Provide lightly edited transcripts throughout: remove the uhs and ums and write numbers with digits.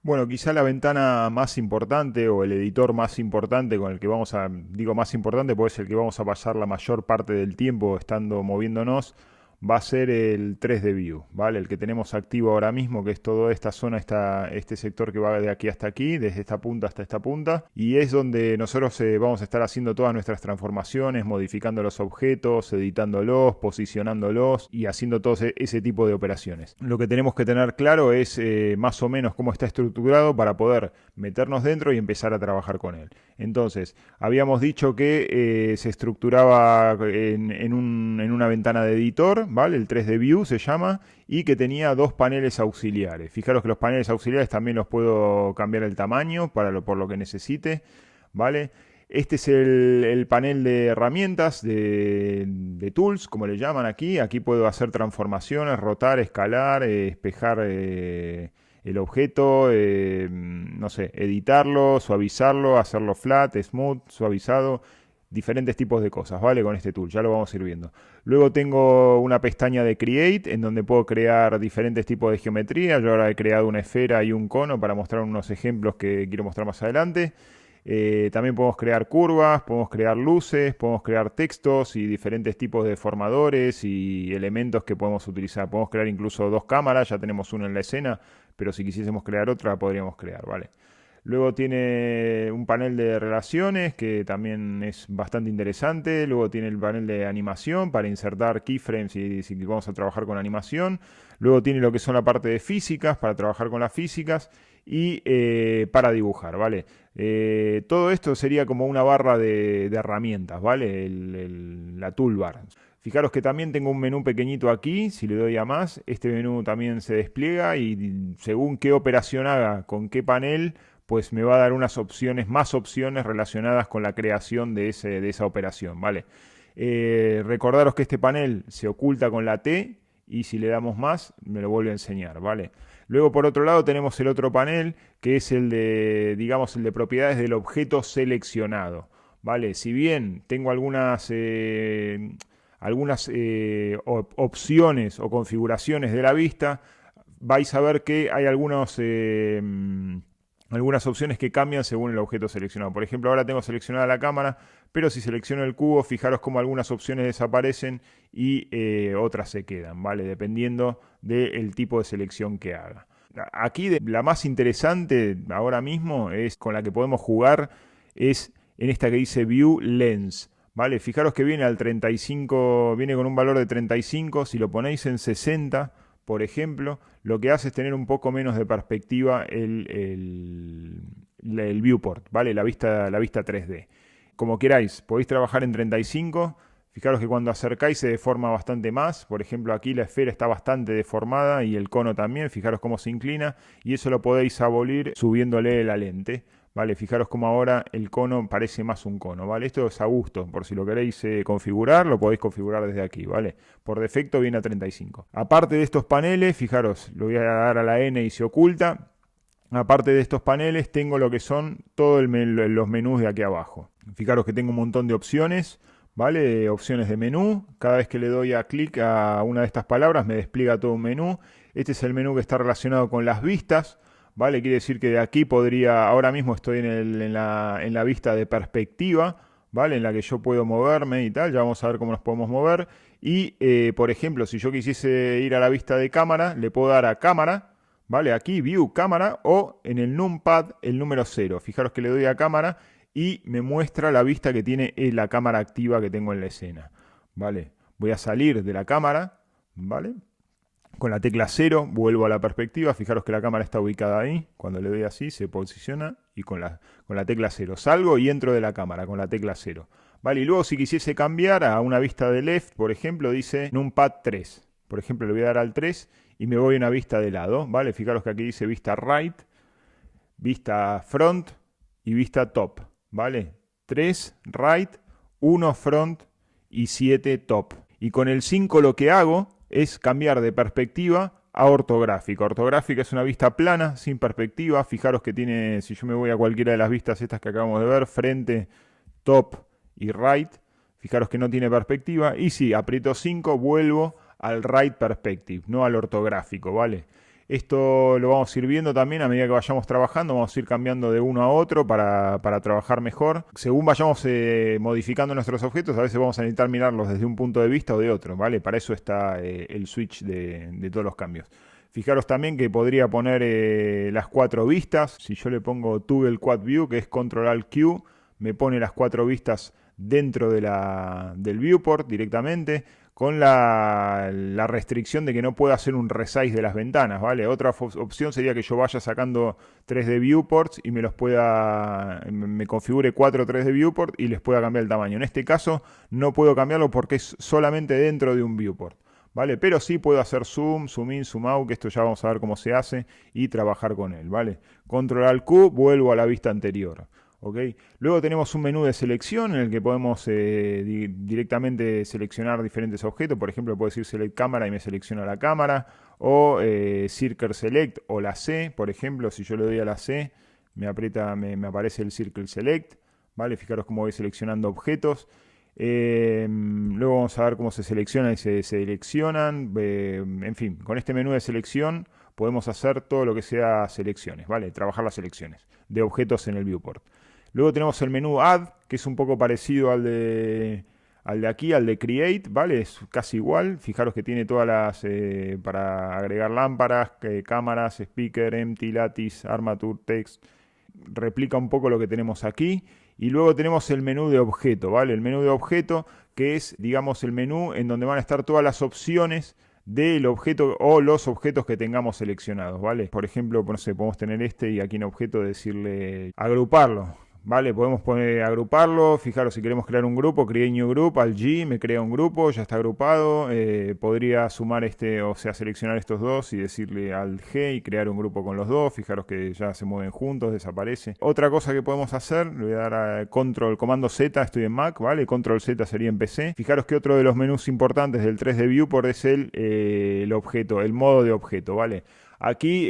Bueno, quizá la ventana más importante o el editor más importante con el que vamos a, digo más importante porque es el que vamos a pasar la mayor parte del tiempo estando moviéndonos, va a ser el 3D View, ¿vale? El que tenemos activo ahora mismo, que es toda esta zona, este sector que va de aquí hasta aquí, desde esta punta hasta esta punta, y es donde nosotros vamos a estar haciendo todas nuestras transformaciones, modificando los objetos, editándolos, posicionándolos y haciendo todo ese tipo de operaciones. Lo que tenemos que tener claro es más o menos cómo está estructurado para poder meternos dentro y empezar a trabajar con él. Entonces, habíamos dicho que se estructuraba en una ventana de editor, ¿vale? El 3D View se llama, y que tenía dos paneles auxiliares. Fijaros que los paneles auxiliares también los puedo cambiar el tamaño por lo que necesite, ¿vale? Este es el panel de herramientas de tools, como le llaman aquí. Aquí puedo hacer transformaciones, rotar, escalar, espejar el objeto, no sé, editarlo, suavizarlo, hacerlo flat, smooth, suavizado, diferentes tipos de cosas, ¿vale? Con este tool, ya lo vamos a ir viendo. Luego tengo una pestaña de Create en donde puedo crear diferentes tipos de geometría. Yo ahora he creado una esfera y un cono para mostrar unos ejemplos que quiero mostrar más adelante. También podemos crear curvas, podemos crear luces, podemos crear textos y diferentes tipos de formadores y elementos que podemos utilizar. Podemos crear incluso dos cámaras, ya tenemos una en la escena, pero si quisiésemos crear otra podríamos crear, ¿vale? Luego tiene un panel de relaciones que también es bastante interesante. Luego tiene el panel de animación para insertar keyframes si vamos a trabajar con animación. Luego tiene lo que son la parte de físicas para trabajar con las físicas y para dibujar, ¿vale? Todo esto sería como una barra de herramientas, ¿vale? La toolbar. Fijaros que también tengo un menú pequeñito aquí, si le doy a más, este menú también se despliega y según qué operación haga, con qué panel, pues me va a dar unas opciones, más opciones relacionadas con la creación de esa operación, ¿vale? Recordaros que este panel se oculta con la T y si le damos más me lo vuelve a enseñar, ¿vale? Luego por otro lado tenemos el otro panel que es el de, digamos, el de propiedades del objeto seleccionado, ¿vale? Si bien tengo algunas opciones o configuraciones de la vista, vais a ver que hay algunas opciones que cambian según el objeto seleccionado. Por ejemplo, ahora tengo seleccionada la cámara, pero si selecciono el cubo, fijaros cómo algunas opciones desaparecen y otras se quedan, ¿vale? Dependiendo del tipo de selección que haga. Aquí la más interesante ahora mismo es con la que podemos jugar es en esta que dice View Lens. ¿Vale? Fijaros que viene al 35, viene con un valor de 35, si lo ponéis en 60, por ejemplo, lo que hace es tener un poco menos de perspectiva el viewport, ¿vale? La vista 3D. Como queráis, podéis trabajar en 35. Fijaros que cuando acercáis se deforma bastante más. Por ejemplo, aquí la esfera está bastante deformada y el cono también. Fijaros cómo se inclina y eso lo podéis abolir subiéndole la lente. ¿Vale? Fijaros cómo ahora el cono parece más un cono, ¿vale? Esto es a gusto, por si lo queréis configurar, lo podéis configurar desde aquí, ¿vale? Por defecto viene a 35. Aparte de estos paneles, fijaros, lo voy a dar a la N y se oculta. Aparte de estos paneles, tengo lo que son todos los menús de aquí abajo. Fijaros que tengo un montón de opciones, ¿vale? Opciones de menú. Cada vez que le doy a clic a una de estas palabras, me despliega todo un menú. Este es el menú que está relacionado con las vistas. ¿Vale? Quiere decir que de aquí podría, ahora mismo estoy en la vista de perspectiva, ¿vale? En la que yo puedo moverme y tal, ya vamos a ver cómo nos podemos mover. Y, por ejemplo, si yo quisiese ir a la vista de cámara, le puedo dar a cámara, ¿vale? Aquí, View, cámara, o en el numpad, el número 0. Fijaros que le doy a cámara y me muestra la vista que tiene la cámara activa que tengo en la escena, ¿vale? Voy a salir de la cámara, ¿vale? Con la tecla 0 vuelvo a la perspectiva. Fijaros que la cámara está ubicada ahí. Cuando le doy así se posiciona y con la tecla 0 salgo y entro de la cámara con la tecla 0. Vale, y luego si quisiese cambiar a una vista de left, por ejemplo, dice numpad 3. Por ejemplo, le voy a dar al 3 y me voy a una vista de lado. Vale, fijaros que aquí dice vista right, vista front y vista top. Vale, 3 right, 1 front y 7 top. Y con el 5 lo que hago es cambiar de perspectiva a ortográfica. Ortográfica es una vista plana, sin perspectiva. Fijaros que tiene, si yo me voy a cualquiera de las vistas estas que acabamos de ver, frente, top y right, fijaros que no tiene perspectiva. Y si aprieto 5, vuelvo al right perspective, no al ortográfico, ¿vale? Esto lo vamos a ir viendo también a medida que vayamos trabajando, vamos a ir cambiando de uno a otro para trabajar mejor. Según vayamos modificando nuestros objetos, a veces vamos a necesitar mirarlos desde un punto de vista o de otro, ¿vale? Para eso está el switch de todos los cambios. Fijaros también que podría poner las 4 vistas. Si yo le pongo Toggle Quad View, que es Control Alt Q, me pone las 4 vistas dentro del viewport directamente, con la restricción de que no pueda hacer un resize de las ventanas, ¿vale? Otra opción sería que yo vaya sacando 3D viewports y me configure 4 3D viewport y les pueda cambiar el tamaño. En este caso no puedo cambiarlo porque es solamente dentro de un viewport, ¿vale? Pero sí puedo hacer zoom, zoom in, zoom out, que esto ya vamos a ver cómo se hace y trabajar con él, ¿vale? Control Alt Q, vuelvo a la vista anterior. ¿Okay? Luego tenemos un menú de selección en el que podemos directamente seleccionar diferentes objetos. Por ejemplo, puedo decir Select Cámara y me selecciona la cámara. O Circle Select o la C. Por ejemplo, si yo le doy a la C, me aparece el Circle Select. ¿Vale? Fijaros cómo voy seleccionando objetos. Luego vamos a ver cómo se selecciona y se seleccionan. En fin, con este menú de selección podemos hacer todo lo que sea selecciones, ¿vale? Trabajar las selecciones de objetos en el viewport. Luego tenemos el menú Add, que es un poco parecido al de aquí, al de Create, ¿vale? Es casi igual. Fijaros que tiene todas las para agregar lámparas, cámaras, speaker, empty, lattice, armature, text. Replica un poco lo que tenemos aquí. Y luego tenemos el menú de objeto, ¿vale? El menú de objeto, que es, digamos, el menú en donde van a estar todas las opciones del objeto o los objetos que tengamos seleccionados, ¿vale? Por ejemplo, no sé, podemos tener y aquí en objeto decirle agruparlo, ¿vale? Podemos poner agruparlo. Fijaros, si queremos crear un grupo, create new group, al G, me crea un grupo, ya está agrupado. Podría sumar o sea, seleccionar estos dos y decirle al G y crear un grupo con los dos. Fijaros que ya se mueven juntos, desaparece. Otra cosa que podemos hacer, le voy a dar a comando Z, estoy en Mac, ¿vale? Control Z sería en PC. Fijaros que otro de los menús importantes del 3D Viewport es el objeto, el modo de objeto, ¿vale? Aquí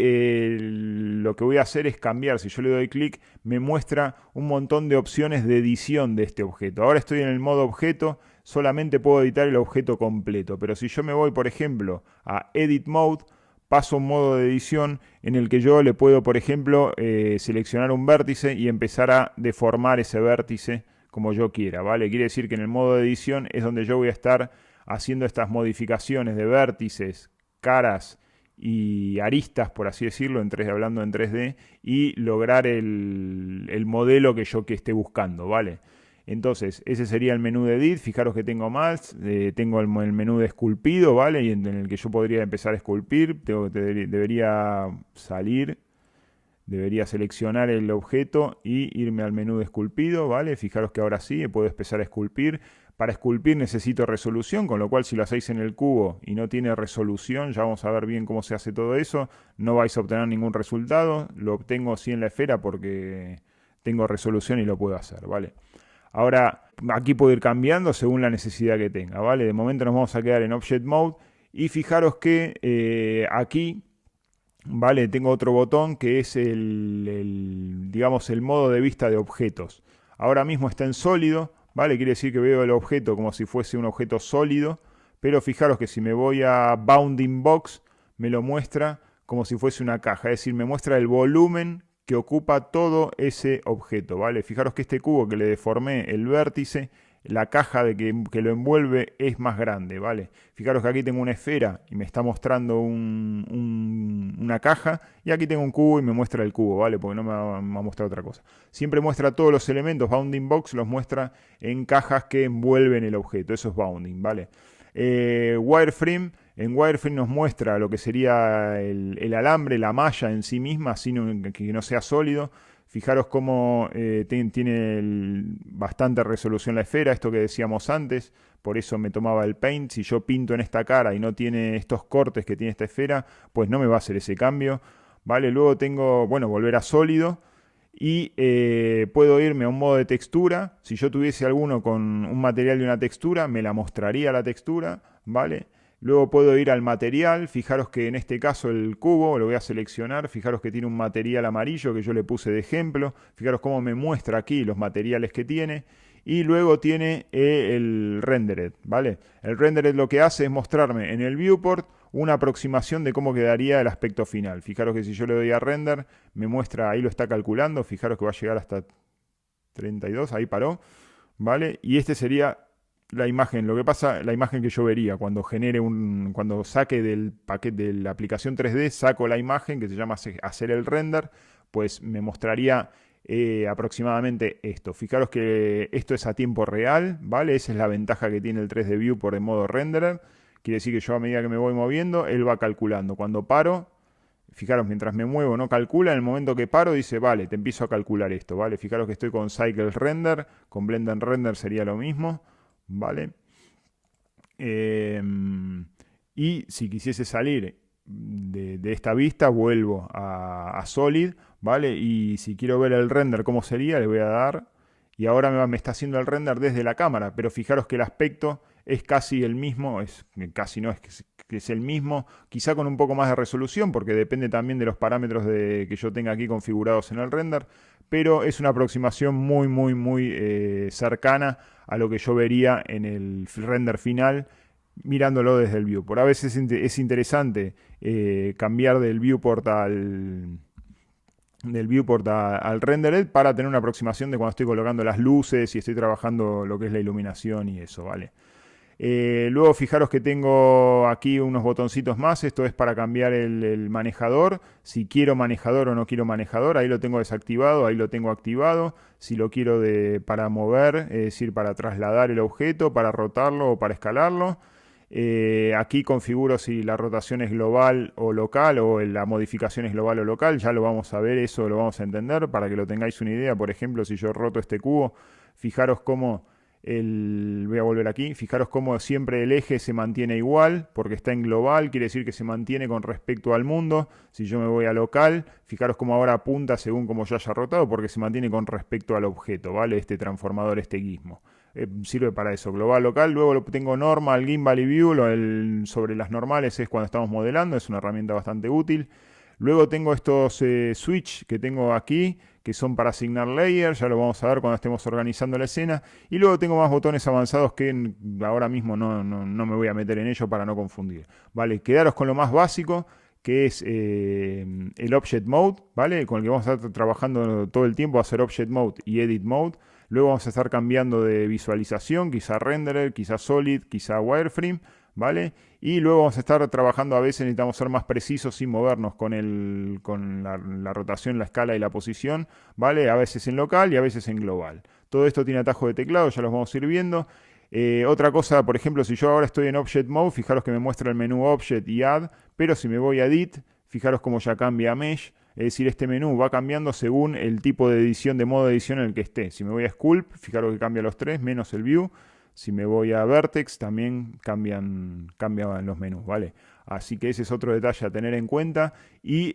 lo que voy a hacer es cambiar. Si yo le doy clic, me muestra un montón de opciones de edición de este objeto. Ahora estoy en el modo objeto, solamente puedo editar el objeto completo. Pero si yo me voy, por ejemplo, a Edit Mode, paso a un modo de edición en el que yo le puedo, por ejemplo, seleccionar un vértice y empezar a deformar ese vértice como yo quiera, ¿vale? Quiere decir que en el modo de edición es donde yo voy a estar haciendo estas modificaciones de vértices, caras y aristas, por así decirlo, hablando en 3D, y lograr el modelo que yo esté buscando, ¿vale? Entonces, ese sería el menú de Edit. Fijaros que tengo más, tengo el menú de esculpido, ¿vale? Y en el que yo podría empezar a esculpir, debería salir, debería seleccionar el objeto y irme al menú de esculpido, ¿vale? Fijaros que ahora sí, puedo empezar a esculpir. Para esculpir necesito resolución, con lo cual si lo hacéis en el cubo y no tiene resolución, ya vamos a ver bien cómo se hace todo eso, no vais a obtener ningún resultado. Lo obtengo sí en la esfera porque tengo resolución y lo puedo hacer, ¿vale? Ahora, aquí puedo ir cambiando según la necesidad que tenga, ¿vale? De momento nos vamos a quedar en Object Mode y fijaros que aquí, ¿vale? Tengo otro botón que es digamos, el modo de vista de objetos. Ahora mismo está en sólido, ¿vale? Quiere decir que veo el objeto como si fuese un objeto sólido, pero fijaros que si me voy a Bounding Box, me lo muestra como si fuese una caja, es decir, me muestra el volumen que ocupa todo ese objeto, ¿vale? Fijaros que este cubo que le deformé el vértice, la caja que lo envuelve es más grande, ¿vale? Fijaros que aquí tengo una esfera y me está mostrando una caja, y aquí tengo un cubo y me muestra el cubo, ¿vale? Porque no me va a mostrar otra cosa. Siempre muestra todos los elementos. Bounding Box los muestra en cajas que envuelven el objeto. Eso es Bounding, ¿vale? Wireframe. En Wireframe nos muestra lo que sería el alambre, la malla en sí misma, que no sea sólido. Fijaros cómo tiene bastante resolución la esfera, esto que decíamos antes, por eso me tomaba el Paint. Si yo pinto en esta cara y no tiene estos cortes que tiene esta esfera, pues no me va a hacer ese cambio, ¿vale? Luego tengo, bueno, volver a sólido y puedo irme a un modo de textura. Si yo tuviese alguno con un material y una textura, me la mostraría la textura, ¿vale? Luego puedo ir al material, fijaros que en este caso el cubo, lo voy a seleccionar, fijaros que tiene un material amarillo que yo le puse de ejemplo, fijaros cómo me muestra aquí los materiales que tiene, y luego tiene el rendered, ¿vale? El rendered lo que hace es mostrarme en el viewport una aproximación de cómo quedaría el aspecto final. Fijaros que si yo le doy a render, me muestra, ahí lo está calculando, fijaros que va a llegar hasta 32, ahí paró, ¿vale? Y este sería la imagen, lo que pasa, la imagen que yo vería cuando cuando saque del paquete de la aplicación 3D, saco la imagen que se llama hacer el render, pues me mostraría aproximadamente esto. Fijaros que esto es a tiempo real, ¿vale? Esa es la ventaja que tiene el 3D View por el modo renderer. Quiere decir que yo a medida que me voy moviendo, él va calculando. Cuando paro, fijaros, mientras me muevo no calcula, en el momento que paro dice, vale, te empiezo a calcular esto, ¿vale? Fijaros que estoy con Cycle Render, con Blend and Render sería lo mismo, ¿vale? Y si quisiese salir de esta vista, vuelvo a Solid, ¿vale? Y si quiero ver el render cómo sería, le voy a dar, y ahora me está haciendo el render desde la cámara, pero fijaros que el aspecto es casi el mismo, casi no es que es el mismo, quizá con un poco más de resolución, porque depende también de los parámetros que yo tenga aquí configurados en el render, pero es una aproximación muy cercana a lo que yo vería en el render final, mirándolo desde el viewport. A veces es interesante cambiar del viewport al rendered para tener una aproximación de cuando estoy colocando las luces y estoy trabajando lo que es la iluminación y eso, ¿vale? Luego fijaros que tengo aquí unos botoncitos más, esto es para cambiar el manejador, si quiero manejador o no quiero manejador, ahí lo tengo desactivado, ahí lo tengo activado, si lo quiero para mover, es decir, para trasladar el objeto, para rotarlo o para escalarlo. Aquí configuro si la rotación es global o local o la modificación es global o local, ya lo vamos a ver, eso lo vamos a entender para que lo tengáis una idea. Por ejemplo, si yo roto este cubo, fijaros cómo voy a volver aquí, fijaros cómo siempre el eje se mantiene igual porque está en global, quiere decir que se mantiene con respecto al mundo. Si yo me voy a local, fijaros cómo ahora apunta según como yo haya rotado porque se mantiene con respecto al objeto, ¿vale? Este transformador, este gizmo. Sirve para eso, global, local. Luego lo tengo normal, gimbal y view, sobre las normales es cuando estamos modelando, es una herramienta bastante útil. Luego tengo estos switch que tengo aquí, que son para asignar layers, ya lo vamos a ver cuando estemos organizando la escena. Y luego tengo más botones avanzados que ahora mismo no me voy a meter en ello para no confundir. Vale, quedaros con lo más básico, que es el Object Mode, ¿vale? Con el que vamos a estar trabajando todo el tiempo, va a ser Object Mode y Edit Mode. Luego vamos a estar cambiando de visualización, quizá Renderer, quizá Solid, quizá Wireframe, ¿vale? Y luego vamos a estar trabajando, a veces necesitamos ser más precisos sin movernos con la rotación, la escala y la posición, ¿vale? A veces en local y a veces en global. Todo esto tiene atajo de teclado, ya los vamos a ir viendo. Otra cosa, por ejemplo, si yo ahora estoy en Object Mode, fijaros que me muestra el menú Object y Add, pero si me voy a Edit, fijaros cómo ya cambia a Mesh. Es decir, este menú va cambiando según el tipo de edición, de modo de edición en el que esté. Si me voy a Sculpt, fijaros que cambia los tres, menos el View. Si me voy a Vertex, también cambian los menús, ¿vale? Así que ese es otro detalle a tener en cuenta. Y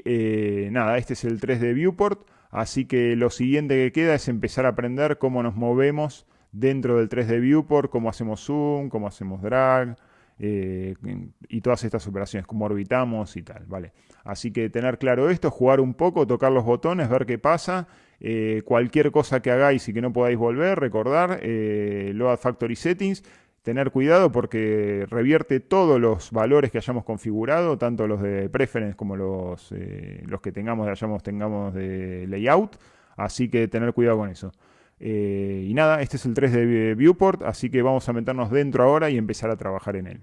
nada, este es el 3D Viewport. Así que lo siguiente que queda es empezar a aprender cómo nos movemos dentro del 3D Viewport, cómo hacemos zoom, cómo hacemos drag, y todas estas operaciones, cómo orbitamos y tal, ¿vale? Así que tener claro esto, jugar un poco, tocar los botones, ver qué pasa. Cualquier cosa que hagáis y que no podáis volver, recordar Load Factory Settings, tener cuidado porque revierte todos los valores que hayamos configurado, tanto los de preference como los que tengamos de layout, así que tener cuidado con eso. Y nada, este es el 3D Viewport, así que vamos a meternos dentro ahora y empezar a trabajar en él.